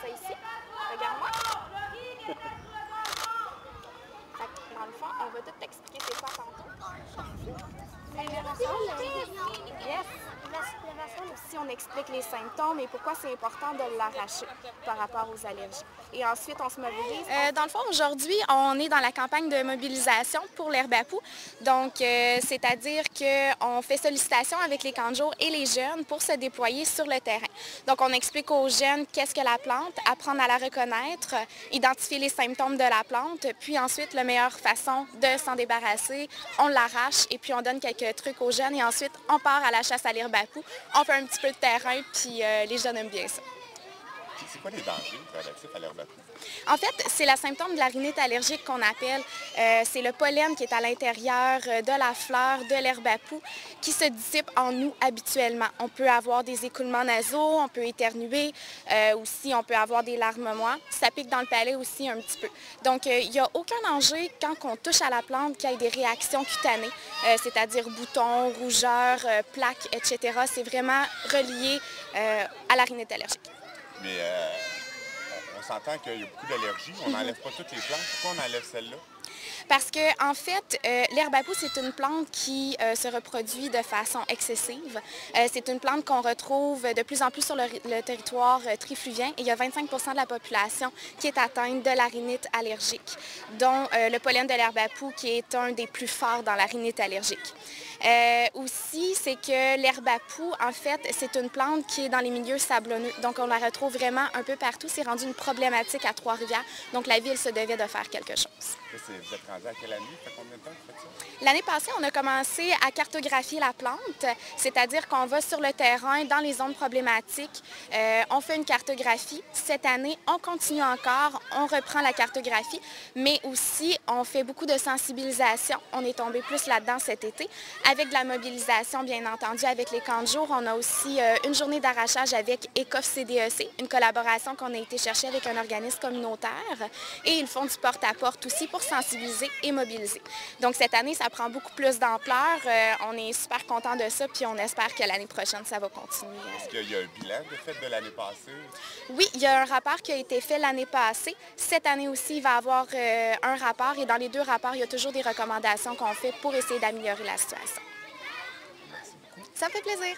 ça ici. Regarde-moi. Dans le fond, on va tout t'expliquer c'est quoi tantôt. Yes. Aussi, on explique les symptômes et pourquoi c'est important de l'arracher par rapport aux allergies. Et ensuite, on se mobilise. Dans le fond, aujourd'hui, on est dans la campagne de mobilisation pour l'herbe à poux. Donc, c'est-à-dire qu'on fait sollicitation avec les camps de jour et les jeunes pour se déployer sur le terrain. Donc, on explique aux jeunes qu'est-ce que la plante, apprendre à la reconnaître, identifier les symptômes de la plante, puis ensuite, la meilleure façon de s'en débarrasser, on l'arrache et puis on donne quelques trucs aux jeunes et ensuite, on part à la chasse à l'herbe à poux. On fait un petit peu de terrain, puis les jeunes aiment bien ça. C'est quoi les dangers relatifs à l'herbe à poux? En fait, c'est le symptôme de la rhinite allergique qu'on appelle. C'est le pollen qui est à l'intérieur de la fleur de l'herbe à poux qui se dissipe en nous habituellement. On peut avoir des écoulements nasaux, on peut éternuer, aussi on peut avoir des larmes-mois. Ça pique dans le palais aussi un petit peu. Donc, il n'y a aucun danger quand on touche à la plante qu'il y ait des réactions cutanées, c'est-à-dire boutons, rougeurs, plaques, etc. C'est vraiment relié à la rhinite allergique. Mais on s'entend qu'il y a beaucoup d'allergies. On n'enlève pas toutes les plantes. Pourquoi on enlève celle-là? Parce que, en fait, l'herbe à poux, c'est une plante qui se reproduit de façon excessive. C'est une plante qu'on retrouve de plus en plus sur le territoire trifluvien et il y a 25 % de la population qui est atteinte de la rhinite allergique, dont le pollen de l'herbe à poux qui est un des plus forts dans la rhinite allergique. Aussi, c'est que l'herbe à poux, en fait, c'est une plante qui est dans les milieux sablonneux. Donc, on la retrouve vraiment un peu partout. C'est rendu une problématique à Trois-Rivières. Donc, la ville se devait de faire quelque chose. Vous êtes rendu à quelle année? Ça fait combien de temps que vous faites ça? L'année passée, on a commencé à cartographier la plante, c'est-à-dire qu'on va sur le terrain, dans les zones problématiques, on fait une cartographie. Cette année, on continue encore, on reprend la cartographie, mais aussi on fait beaucoup de sensibilisation. On est tombé plus là-dedans cet été, avec de la mobilisation, bien entendu, avec les camps de jour. On a aussi une journée d'arrachage avec ECOF CDEC, une collaboration qu'on a été chercher avec un organisme communautaire, et ils font du porte-à-porte aussi pour sensibiliser et mobiliser. Donc cette année, ça prend beaucoup plus d'ampleur. On est super content de ça, puis on espère que l'année prochaine, ça va continuer. Est-ce qu'il y a un bilan de fait de l'année passée? Oui, il y a un rapport qui a été fait l'année passée. Cette année aussi, il va y avoir un rapport et dans les deux rapports, il y a toujours des recommandations qu'on fait pour essayer d'améliorer la situation. Merci beaucoup. Ça me fait plaisir.